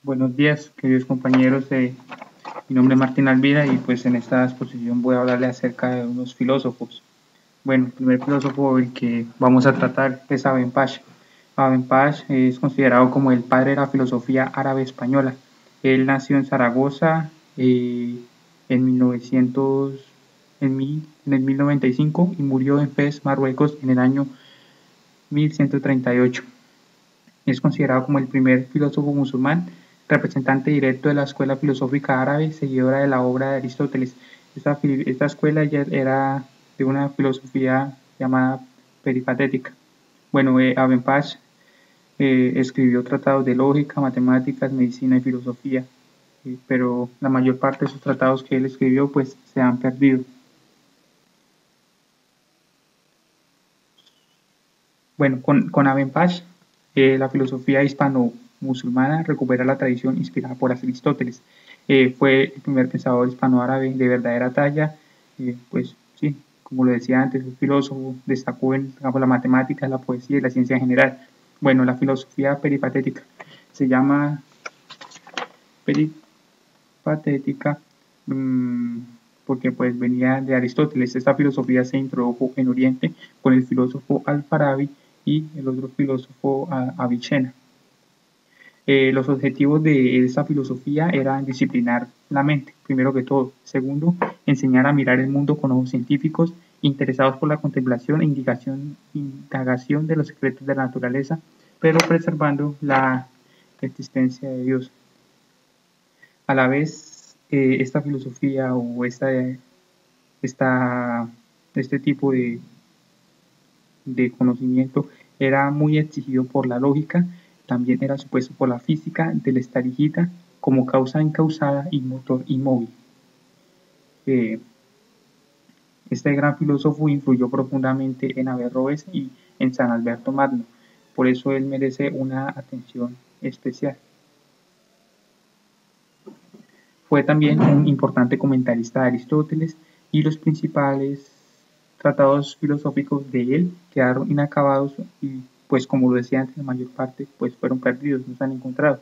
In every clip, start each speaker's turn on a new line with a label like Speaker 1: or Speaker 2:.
Speaker 1: Buenos días, queridos compañeros. Mi nombre es Martín Alvira y pues en esta exposición voy a hablarles acerca de unos filósofos. Bueno, el primer filósofo el que vamos a tratar es Ibn Pash. Ibn Pash es considerado como el padre de la filosofía árabe española. Él nació en Zaragoza en 1900, en el 1095 y murió en Fez, Marruecos, en el año 1138. Es considerado como el primer filósofo musulmán, representante directo de la escuela filosófica árabe, seguidora de la obra de Aristóteles. Esta escuela ya era de una filosofía llamada peripatética. Bueno, Ibn Pash escribió tratados de lógica, matemáticas, medicina y filosofía, pero la mayor parte de sus tratados que él escribió pues se han perdido. Bueno, con Ibn Pash, la filosofía hispano-musulmana recupera la tradición inspirada por Aristóteles. Fue el primer pensador hispano-árabe de verdadera talla, pues sí, como lo decía antes, un filósofo, destacó en la matemática, la poesía y la ciencia en general. Bueno, la filosofía peripatética se llama peripatética porque pues venía de Aristóteles. Esta filosofía se introdujo en Oriente con el filósofo Al-Farabi y el otro filósofo Avicena. Los objetivos de esta filosofía eran disciplinar la mente, primero que todo. Segundo, enseñar a mirar el mundo con ojos científicos, interesados por la contemplación e indagación de los secretos de la naturaleza, pero preservando la existencia de Dios. A la vez, esta filosofía o este tipo de conocimiento era muy exigido por la lógica, también era supuesto por la física del estalagita como causa encausada y motor inmóvil. Este gran filósofo influyó profundamente en Averroes y en San Alberto Magno, por eso él merece una atención especial. Fue también un importante comentarista de Aristóteles y los principales tratados filosóficos de él quedaron inacabados y pues como lo decía antes, la mayor parte pues fueron perdidos, no se han encontrado.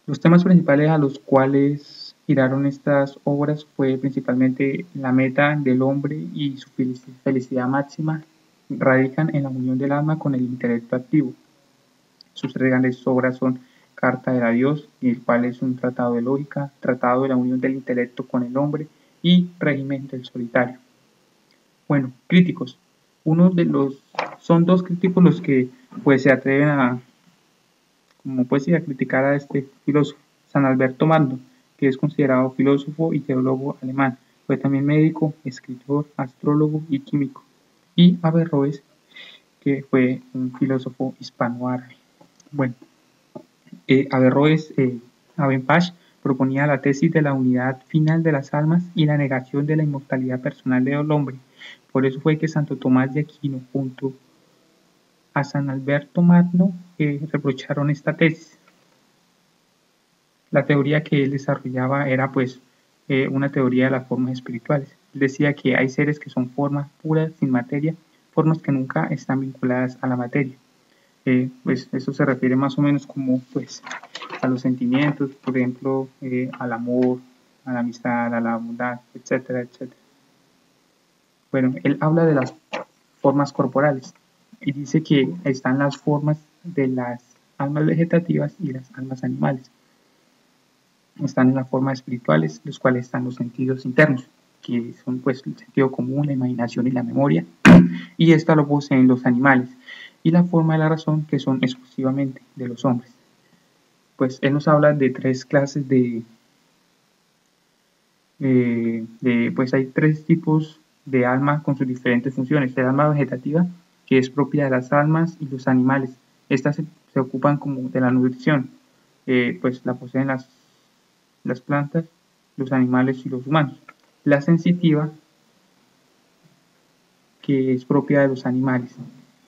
Speaker 1: Los temas principales a los cuales giraron estas obras fue principalmente la meta del hombre y su felicidad máxima radican en la unión del alma con el intelecto activo. Sus tres grandes obras son Carta de Dios, el cual es un tratado de lógica, tratado de la unión del intelecto con el hombre y régimen del solitario. Bueno, críticos. Son dos críticos los que pues se atreven a criticar a este filósofo, San Alberto Magno, que es considerado filósofo y teólogo alemán. Fue también médico, escritor, astrólogo y químico. Y Averroes, que fue un filósofo hispano-árabe. Bueno, Averroes, Ibn Pash, proponía la tesis de la unidad final de las almas y la negación de la inmortalidad personal del hombre. Por eso fue que Santo Tomás de Aquino, junto a San Alberto Magno, reprocharon esta tesis. La teoría que él desarrollaba era pues una teoría de las formas espirituales. Él decía que hay seres que son formas puras, sin materia, formas que nunca están vinculadas a la materia. Pues eso se refiere más o menos como pues a los sentimientos, por ejemplo, al amor, a la amistad, a la bondad, etcétera, etcétera. Bueno, él habla de las formas corporales y dice que están las formas de las almas vegetativas y las almas animales. Están en las formas espirituales, los cuales están los sentidos internos, que son pues el sentido común, la imaginación y la memoria, y esta lo poseen los animales, y la forma de la razón, que son exclusivamente de los hombres. Pues él nos habla de tres clases pues hay tres tipos de alma con sus diferentes funciones. El alma vegetativa, que es propia de las almas y los animales. Estas se ocupan como de la nutrición, pues la poseen las plantas, los animales y los humanos. La sensitiva, que es propia de los animales.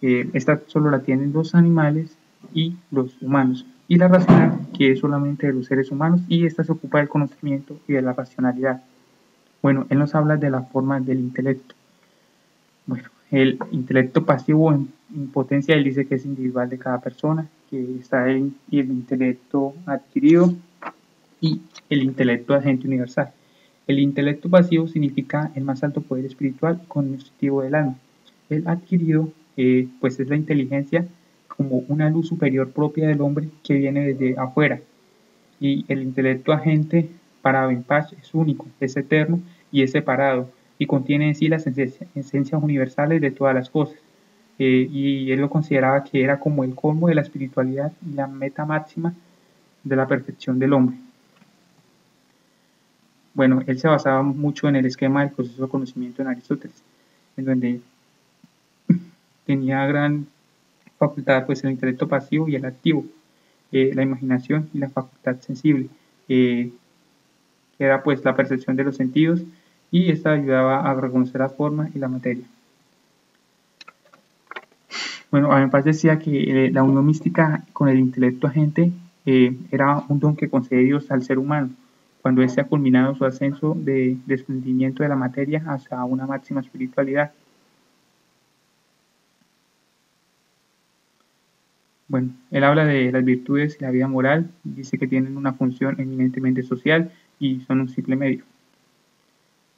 Speaker 1: Esta solo la tienen los animales y los humanos. Y la racional, que es solamente de los seres humanos, y esta se ocupa del conocimiento y de la racionalidad. Bueno, él nos habla de la forma del intelecto. Bueno, el intelecto pasivo en potencia, él dice que es individual de cada persona, que está el intelecto adquirido y el intelecto agente universal. El intelecto pasivo significa el más alto poder espiritual constitutivo del alma. El adquirido, pues es la inteligencia como una luz superior propia del hombre que viene desde afuera. Y el intelecto agente para Benpach es único, es eterno y es separado, y contiene en sí las esencias universales de todas las cosas. Y él lo consideraba que era como el colmo de la espiritualidad y la meta máxima de la perfección del hombre. Bueno, él se basaba mucho en el esquema del proceso de conocimiento en Aristóteles, en donde tenía gran facultad pues el intelecto pasivo y el activo, la imaginación y la facultad sensible, que era pues la percepción de los sentidos, y esta ayudaba a reconocer la forma y la materia. Bueno, a mí me decía que la unión mística con el intelecto agente era un don que concede Dios al ser humano, cuando éste ha culminado su ascenso de desprendimiento de la materia hacia una máxima espiritualidad. Bueno, él habla de las virtudes y la vida moral, dice que tienen una función eminentemente social y son un simple medio.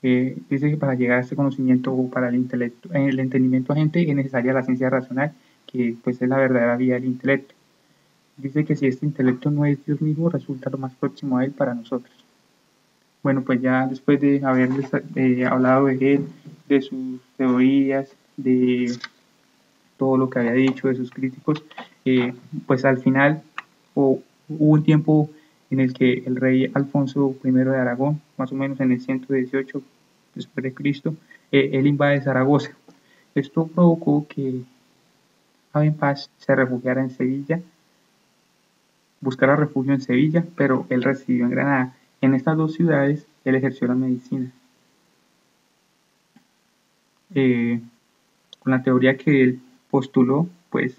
Speaker 1: Dice que para llegar a este conocimiento o para el entendimiento agente es necesaria la ciencia racional, que pues es la verdadera vía del intelecto. Dice que si este intelecto no es Dios mismo, resulta lo más próximo a él para nosotros. Bueno, pues ya después de haberles hablado de él, de sus teorías, de todo lo que había dicho, de sus críticos, pues al final hubo un tiempo en el que el rey Alfonso I de Aragón, más o menos en el 118 después de Cristo, él invade Zaragoza. Esto provocó que Benpach se refugiara en Sevilla, buscara refugio en Sevilla, pero él residió en Granada. En estas dos ciudades él ejerció la medicina. Con la teoría que él postuló, pues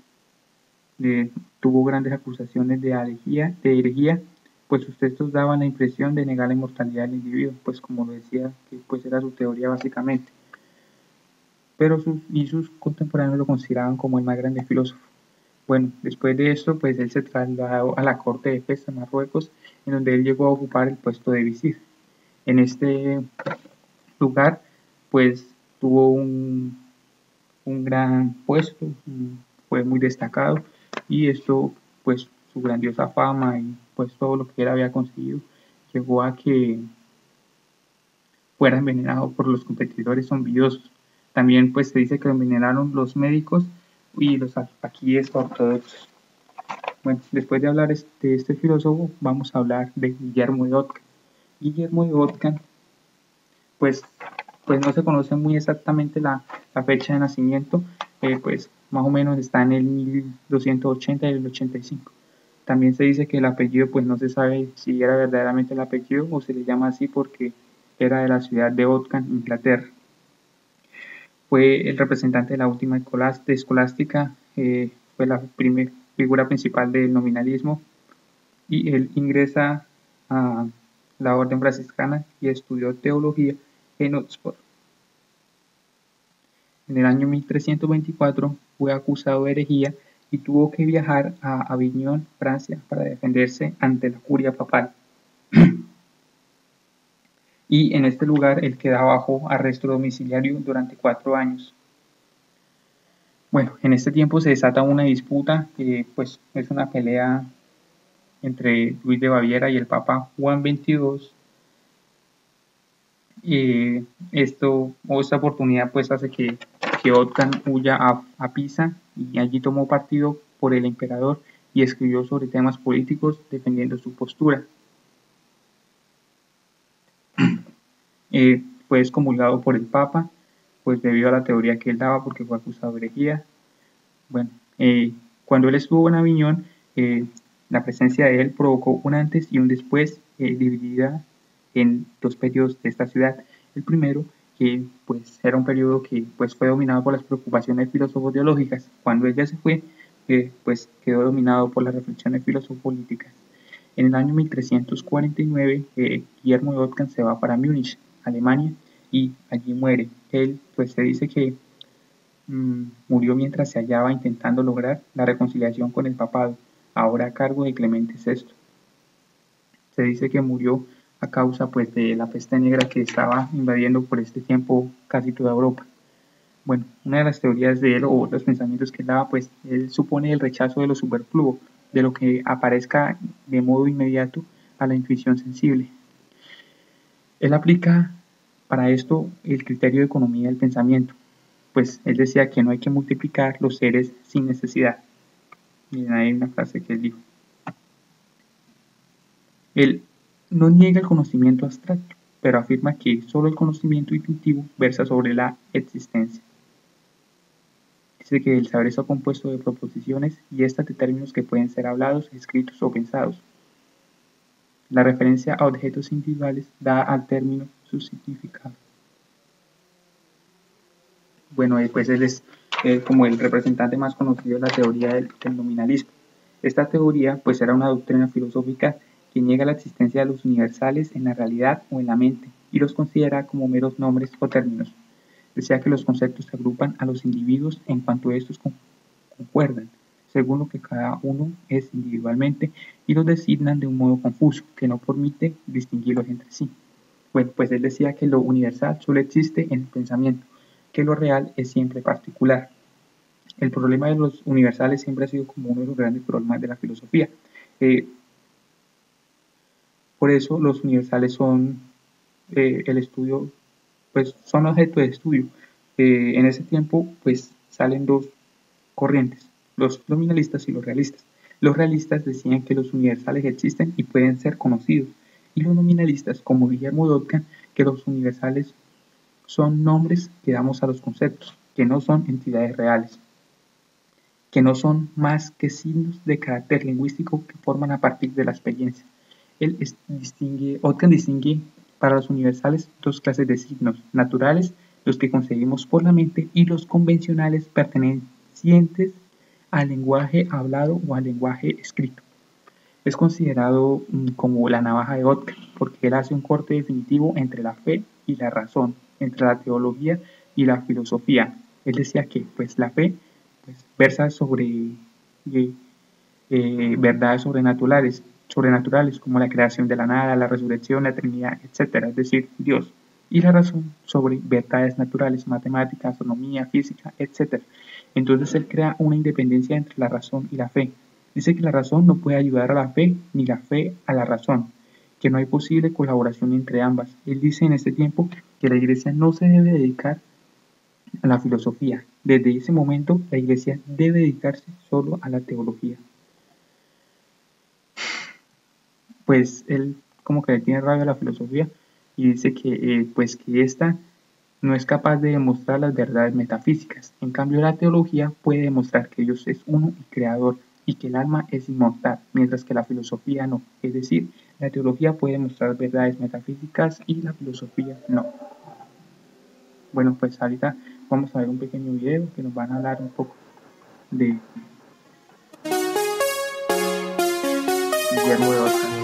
Speaker 1: tuvo grandes acusaciones de herejía, pues sus textos daban la impresión de negar la inmortalidad del individuo, pues como lo decía, que pues era su teoría básicamente. Pero sus contemporáneos lo consideraban como el más grande filósofo. Bueno, después de esto, pues él se trasladó a la corte de Fez, en Marruecos, en donde él llegó a ocupar el puesto de visir. En este lugar, pues tuvo un gran puesto, fue muy destacado, y esto, pues su grandiosa fama y pues todo lo que él había conseguido, llegó a que fuera envenenado por los competidores envidiosos. También pues se dice que lo envenenaron los médicos y los alfaquíes ortodoxos. Bueno, después de hablar de este filósofo, vamos a hablar de Guillermo de Ockham. Guillermo de Ockham, pues no se conoce muy exactamente la fecha de nacimiento, pues más o menos está en el 1280 y el 85. También se dice que el apellido, pues no se sabe si era verdaderamente el apellido o se le llama así porque era de la ciudad de Ockham, Inglaterra. Fue el representante de la última escolástica, fue la primera figura principal del nominalismo, y él ingresa a la orden franciscana y estudió teología en Oxford. En el año 1324 fue acusado de herejía y tuvo que viajar a Aviñón, Francia, para defenderse ante la curia papal. Y en este lugar él queda bajo arresto domiciliario durante 4 años. Bueno, en este tiempo se desata una disputa, pues es una pelea entre Luis de Baviera y el Papa Juan XXII. Esta oportunidad pues hace que Ockham huya a Pisa, y allí tomó partido por el emperador y escribió sobre temas políticos defendiendo su postura. Fue excomulgado por el Papa, pues debido a la teoría que él daba, porque fue acusado de herejía. Bueno, cuando él estuvo en Aviñón, la presencia de él provocó un antes y un después, dividida en 2 periodos de esta ciudad. El primero, que pues era un periodo que pues fue dominado por las preocupaciones filosofo-teológicas. Cuando ella se fue, pues quedó dominado por las reflexiones filosofo-políticas. En el año 1349, Guillermo de Ockham se va para Múnich, Alemania, y allí muere. Él, pues se dice que murió mientras se hallaba intentando lograr la reconciliación con el papado, ahora a cargo de Clemente VI. Se dice que murió a causa pues de la peste negra que estaba invadiendo por este tiempo casi toda Europa. Bueno, una de las teorías de él o los pensamientos que él daba, pues él supone el rechazo de lo superfluo, de lo que aparezca de modo inmediato a la intuición sensible. Él aplica para esto el criterio de economía del pensamiento, pues él decía que no hay que multiplicar los seres sin necesidad. Miren, hay una frase que él dijo. Él no niega el conocimiento abstracto, pero afirma que solo el conocimiento intuitivo versa sobre la existencia. Dice que el saber está compuesto de proposiciones y estas de términos que pueden ser hablados, escritos o pensados. La referencia a objetos individuales da al término su significado. Bueno, pues él es como el representante más conocido de la teoría del nominalismo. Esta teoría pues era una doctrina filosófica que niega la existencia de los universales en la realidad o en la mente y los considera como meros nombres o términos. Decía que los conceptos agrupan a los individuos en cuanto estos concuerdan, según lo que cada uno es individualmente, y los designan de un modo confuso, que no permite distinguirlos entre sí. Bueno, pues él decía que lo universal solo existe en el pensamiento, que lo real es siempre particular. El problema de los universales siempre ha sido como uno de los grandes problemas de la filosofía. Por eso los universales son el estudio, pues son objeto de estudio. En ese tiempo pues salen dos corrientes, los nominalistas y los realistas. Los realistas decían que los universales existen y pueden ser conocidos, y los nominalistas, como Guillermo Dockham, que los universales son nombres que damos a los conceptos, que no son entidades reales, que no son más que signos de carácter lingüístico que forman a partir de la experiencia. Ockham distingue para los universales dos clases de signos: naturales, los que conseguimos por la mente, y los convencionales, pertenecientes al lenguaje hablado o al lenguaje escrito. Es considerado como la navaja de Ockham, porque él hace un corte definitivo entre la fe y la razón, entre la teología y la filosofía. Él decía que pues la fe pues, versa sobre verdades sobrenaturales como la creación de la nada, la resurrección, la Trinidad, etc., es decir, Dios, y la razón sobre verdades naturales, matemática, astronomía, física, etc. Entonces él crea una independencia entre la razón y la fe. Dice que la razón no puede ayudar a la fe, ni la fe a la razón, que no hay posible colaboración entre ambas. Él dice en este tiempo que la Iglesia no se debe dedicar a la filosofía. Desde ese momento la Iglesia debe dedicarse solo a la teología. Pues él como que le tiene rabia a la filosofía y dice que pues que esta no es capaz de demostrar las verdades metafísicas. En cambio, la teología puede demostrar que Dios es uno y creador y que el alma es inmortal, mientras que la filosofía no. Es decir, la teología puede demostrar verdades metafísicas y la filosofía no. Bueno, pues ahorita vamos a ver un pequeño video que nos van a hablar un poco de Guillermo de Ockham.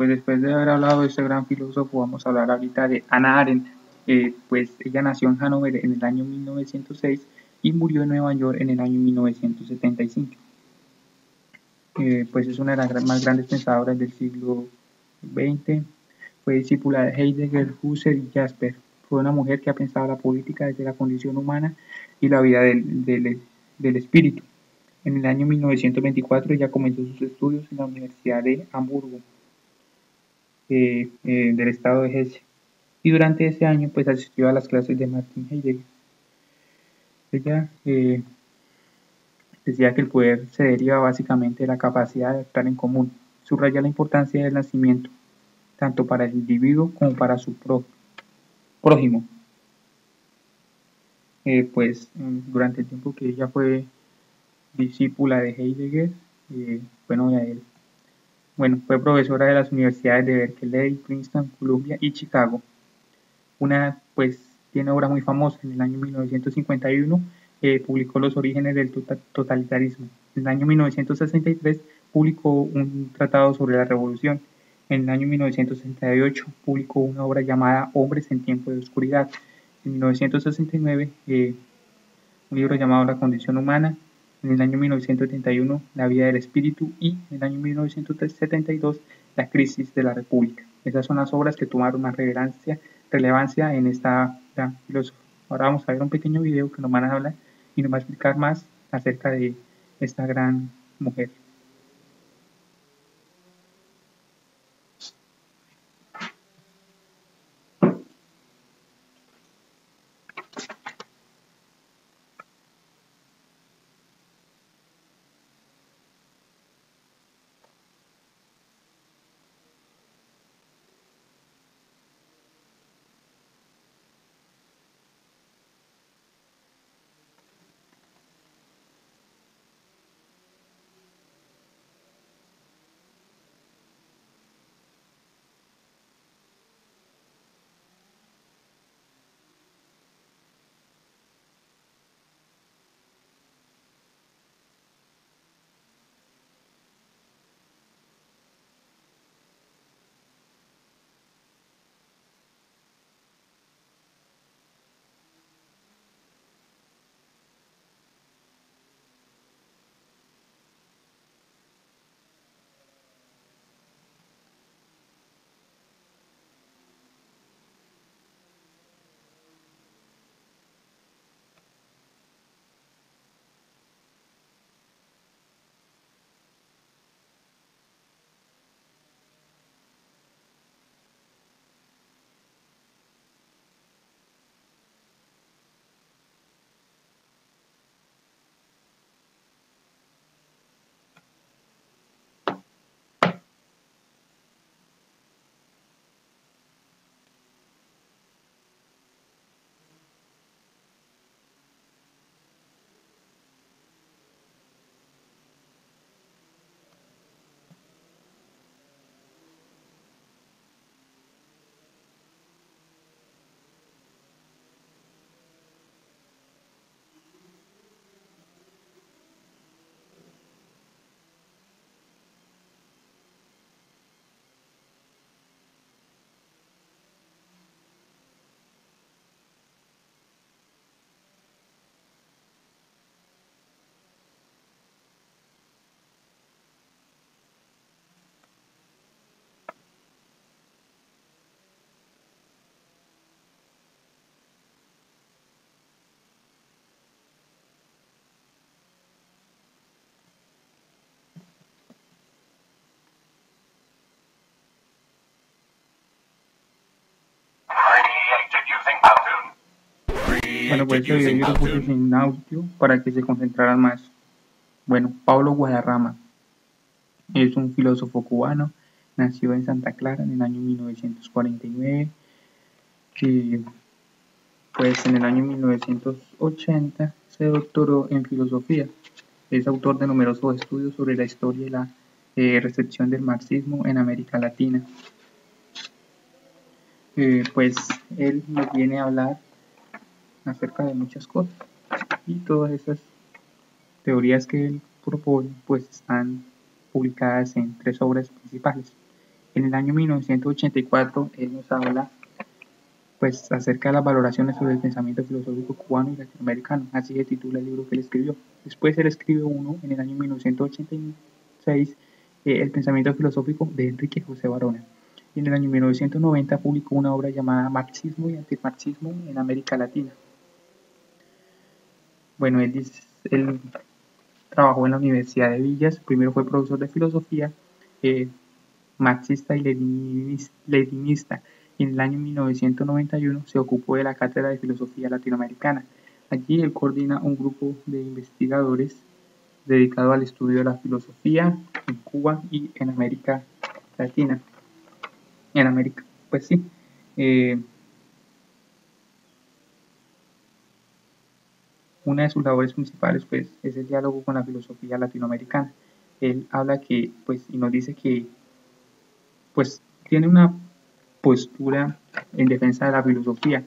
Speaker 1: pues después de haber hablado de este gran filósofo, vamos a hablar ahorita de Hannah Arendt. Pues ella nació en Hannover en el año 1906 y murió en Nueva York en el año 1975. Pues es una de las más grandes pensadoras del siglo XX. Fue discípula de Heidegger, Husserl y Jasper. Fue una mujer que ha pensado la política desde la condición humana y la vida del espíritu. En el año 1924 ella comenzó sus estudios en la Universidad de Hamburgo, del estado de Hesse, y durante ese año pues asistió a las clases de Martin Heidegger. Ella decía que el poder se deriva básicamente de la capacidad de actuar en común. Subraya la importancia del nacimiento, tanto para el individuo como para su prójimo. Pues durante el tiempo que ella fue discípula de Heidegger, fue profesora de las universidades de Berkeley, Princeton, Columbia y Chicago. Pues tiene obra muy famosa. En el año 1951 publicó Los orígenes del totalitarismo. En el año 1963 publicó un tratado sobre la revolución. En el año 1968 publicó una obra llamada Hombres en tiempo de oscuridad. En 1969 un libro llamado La condición humana. En el año 1971 La vida del espíritu y en el año 1972 La crisis de la república. Esas son las obras que tomaron más relevancia en esta gran filósofa. Ahora vamos a ver un pequeño video que nos van a hablar y nos va a explicar más acerca de esta gran mujer. Bueno, pues este video yo lo puse sin audio para que se concentraran más. Bueno, Pablo Guadarrama es un filósofo cubano, nació en Santa Clara en el año 1949, y pues en el año 1980 se doctoró en filosofía. Es autor de numerosos estudios sobre la historia y la recepción del marxismo en América Latina. Pues él nos viene a hablar acerca de muchas cosas y todas esas teorías que él propone pues están publicadas en 3 obras principales. En el año 1984 él nos habla pues acerca de las valoraciones sobre el pensamiento filosófico cubano y latinoamericano, así se titula el libro que él escribió. Después él escribe uno en el año 1986, El pensamiento filosófico de Enrique José Varona. Y en el año 1990 publicó una obra llamada Marxismo y antimarxismo en América Latina. Bueno, él trabajó en la Universidad de Villas, primero fue profesor de filosofía, marxista y leninista, y en el año 1991 se ocupó de la Cátedra de Filosofía Latinoamericana. Allí él coordina un grupo de investigadores dedicado al estudio de la filosofía en Cuba y en América Latina. En América, pues sí. Una de sus labores principales pues, es el diálogo con la filosofía latinoamericana. Él habla que, pues, y nos dice que pues, tiene una postura en defensa de la filosofía.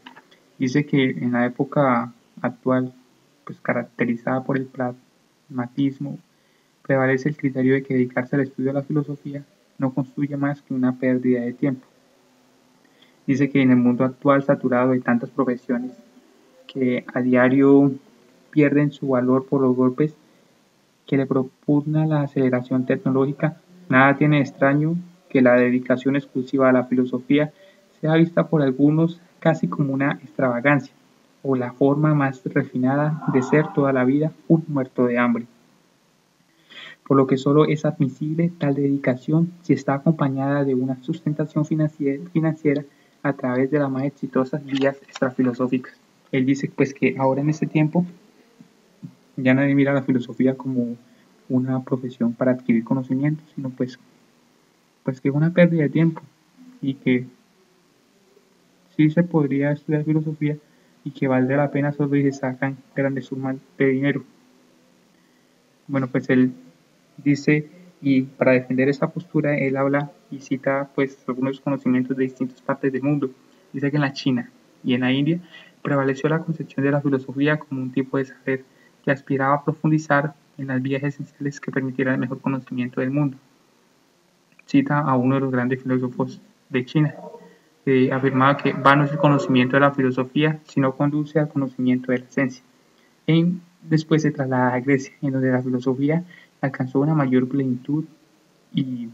Speaker 1: Dice que en la época actual, pues caracterizada por el pragmatismo, prevalece el criterio de que dedicarse al estudio de la filosofía no construye más que una pérdida de tiempo. Dice que en el mundo actual saturado de tantas profesiones que a diario pierden su valor por los golpes que le propugna la aceleración tecnológica, nada tiene de extraño que la dedicación exclusiva a la filosofía sea vista por algunos casi como una extravagancia o la forma más refinada de ser toda la vida un muerto de hambre. Por lo que solo es admisible tal dedicación si está acompañada de una sustentación financiera a través de las más exitosas vías extrafilosóficas. Él dice pues que ahora en este tiempo ya nadie mira la filosofía como una profesión para adquirir conocimientos, sino pues que es una pérdida de tiempo y que sí se podría estudiar filosofía y que vale la pena solo si se sacan grandes sumas de dinero. Bueno, pues él dice, y para defender esa postura, él habla y cita pues algunos conocimientos de distintas partes del mundo. Dice que en la China y en la India prevaleció la concepción de la filosofía como un tipo de saber que aspiraba a profundizar en las vías esenciales que permitieran el mejor conocimiento del mundo. Cita a uno de los grandes filósofos de China, que afirmaba que vano es el conocimiento de la filosofía si no conduce al conocimiento de la esencia. Después se traslada a Grecia, en donde la filosofía alcanzó una mayor plenitud y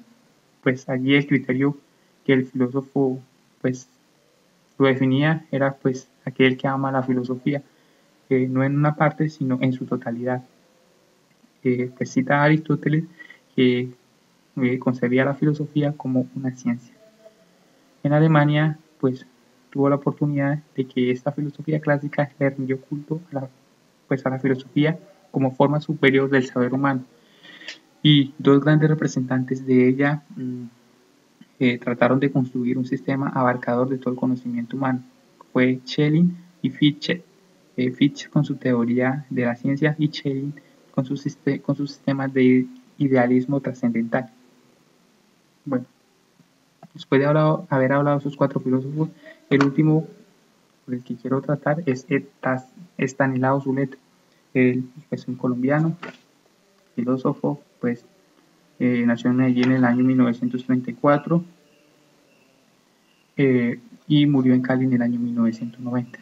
Speaker 1: pues allí el criterio que el filósofo pues lo definía era pues aquel que ama la filosofía, no en una parte sino en su totalidad. Pues cita a Aristóteles que concebía la filosofía como una ciencia. En Alemania pues tuvo la oportunidad de que esta filosofía clásica le rindió culto a la filosofía como forma superior del saber humano. Y dos grandes representantes de ella trataron de construir un sistema abarcador de todo el conocimiento humano. Fue Schelling y Fichte. Fichte con su teoría de la ciencia y Schelling con sus sistemas de idealismo trascendental. Bueno, después de haber hablado de esos cuatro filósofos, el último por el que quiero tratar es Estanislao Zulet. Él es un colombiano, filósofo, pues nació en Medellín en el año 1934 y murió en Cali en el año 1990.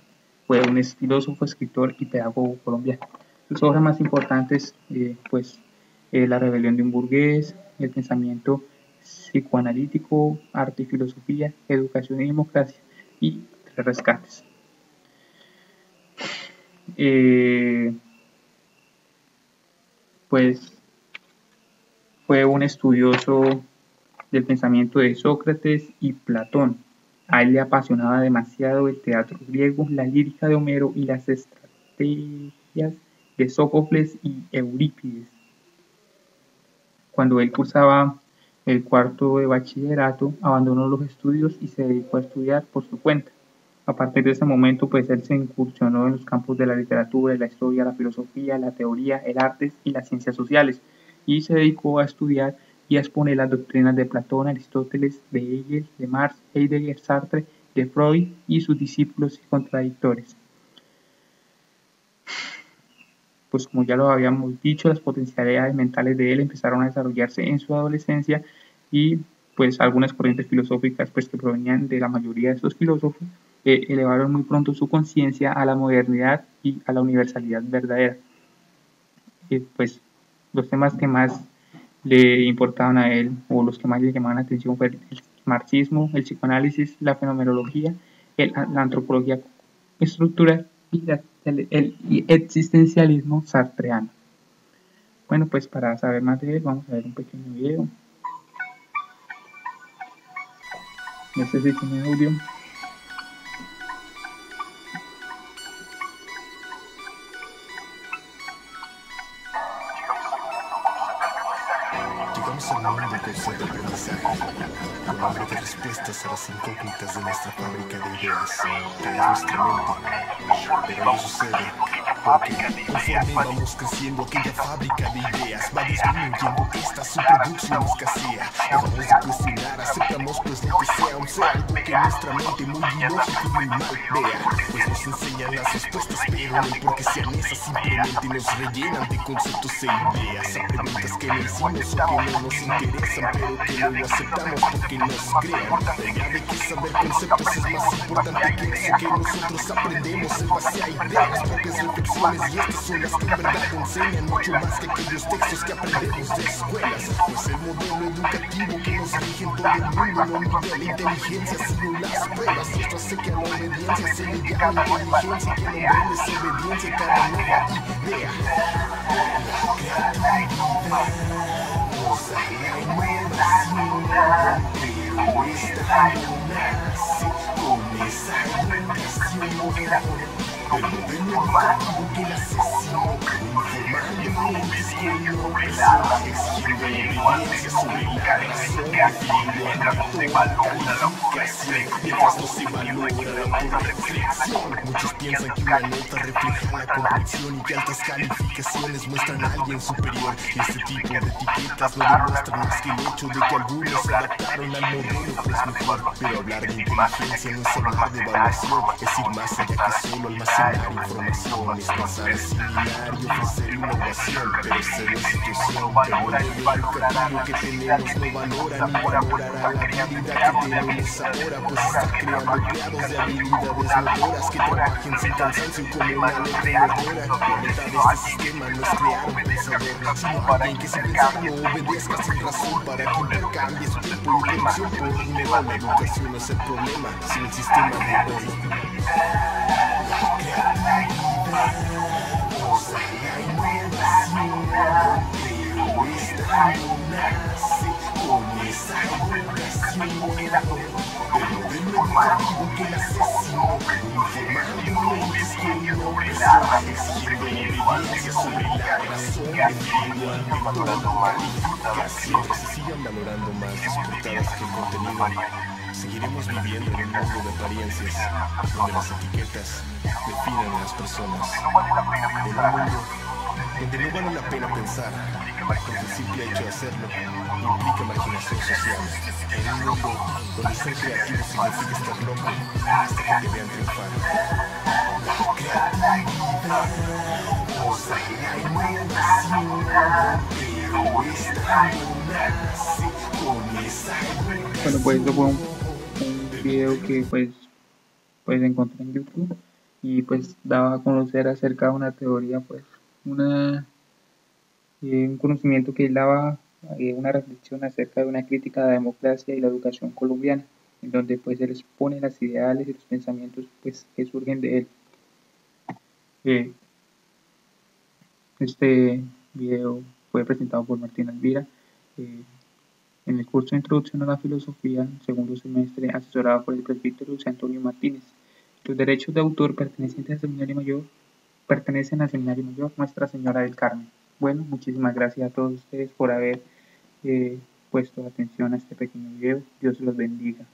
Speaker 1: Fue un filósofo, escritor y pedagogo colombiano. Sus obras más importantes, La rebelión de un burgués, El pensamiento psicoanalítico, Arte y filosofía, Educación y democracia y Tres rescates. Pues fue un estudioso del pensamiento de Sócrates y Platón. A él le apasionaba demasiado el teatro griego, la lírica de Homero y las estrategias de Sófocles y Eurípides. Cuando él cursaba el cuarto de bachillerato, abandonó los estudios y se dedicó a estudiar por su cuenta. A partir de ese momento, pues él se incursionó en los campos de la literatura, la historia, la filosofía, la teoría, el arte y las ciencias sociales, y se dedicó a estudiar y a exponer las doctrinas de Platón, Aristóteles, de Hegel, de Marx, Heidegger, Sartre, de Freud y sus discípulos y contradictores. Pues como ya lo habíamos dicho, las potencialidades mentales de él empezaron a desarrollarse en su adolescencia y pues algunas corrientes filosóficas pues que provenían de la mayoría de estos filósofos elevaron muy pronto su conciencia a la modernidad y a la universalidad verdadera. Pues los temas que más le importaban a él, o los que más le llamaban la atención, fue el marxismo, el psicoanálisis, la fenomenología, la antropología estructural y el existencialismo sartreano. Bueno, pues para saber más de él, vamos a ver un pequeño video. No sé si tiene audio.
Speaker 2: Llegamos al mundo con sed de aprendizaje, con hambre de respuestas a las incógnitas de nuestra fábrica de ideas, que es nuestra mente. Pero no sucede, porque conforme vamos creciendo, aquella fábrica de ideas va disminuyendo, esta su producción escasea. Dejamos de cuestionar, aceptamos pues lo que sea algo que nuestra mente muy ilógico y muy mal vea. Pues nos enseñan las respuestas, pero no el por qué sean esas, simplemente nos rellenan de conceptos e ideas. A preguntas que no hicimos o que no nos interesan, pero que luego aceptamos porque nos crean. La idea de que saber conceptos es más importante que eso que nosotros aprendemos en base a ideas, propias reflexiones, y estas son las que en verdad enseñan mucho más que aquellos textos que aprendemos de escuelas. Pues el modelo educativo que nos rige en todo el mundo no mide la inteligencia sino las pruebas, y esto hace que a la obediencia se le llame inteligencia, que nombremos obediencia a cada nueva idea. La creatividad nos da la innovación, pero esta no nace con esa educación. El modelo educativo que la asesinó, informando mentes con opresión, exigiendo obediencia sobre la razón, definiendo actual calificación, mientras no se valora la autorreflexión. Muchos piensan que una nota refleja la comprensión y que altas calificaciones muestran a alguien superior. Este tipo de etiquetas no demuestran más que el hecho de que algunos se adaptaron al modelo que es mejor. Pero hablar de inteligencia no es hablar de evaluación, es ir más allá que solo almacenar información, es pensar asimilar y ofrecer innovación, pero ser la institución, el modelo educativo que tenemos no valora ni valorará la habilidad que tenemos ahora, pues está creando empleados de habilidades motoras que trabajen sin cansancio como una locomotora. La meta de este sistema no es crear un pensador, sino alguien que sin pensar no obedezca sin razón para que intercambie su tiempo y producción por dinero. La educación no es el problema, sino el sistema de hoy. La creatividad nos da la innovación, pero esta no nace con esa educación. El modelo educativo que la asesinó, informando mentes con opresión, exigiendo obediencia sobre la razón, definiendo toda calificación. Mientras se sigan valorando más las portadas que el contenido, seguiremos viviendo en un mundo de apariencias, donde las etiquetas definen a las personas. En un mundo donde no vale la pena pensar, porque el simple hecho de hacerlo implica marginación social. En un mundo donde ser creativo significa estar loco hasta que te vean triunfar. La creatividad nos da la innovación, pero esta no nace con esa educación.
Speaker 1: Bueno, pues esto fue un video que pues encontré en YouTube y pues daba a conocer acerca de una teoría, pues un conocimiento que él daba, una reflexión acerca de una crítica a la democracia y la educación colombiana, en donde pues él expone las ideales y los pensamientos pues que surgen de él. Este video fue presentado por Martín Alvira en el curso de Introducción a la Filosofía, segundo semestre, asesorado por el presbítero José Antonio Martínez. Los derechos de autor pertenecen al Seminario Mayor Nuestra Señora del Carmen. Bueno, muchísimas gracias a todos ustedes por haber puesto atención a este pequeño video. Dios los bendiga.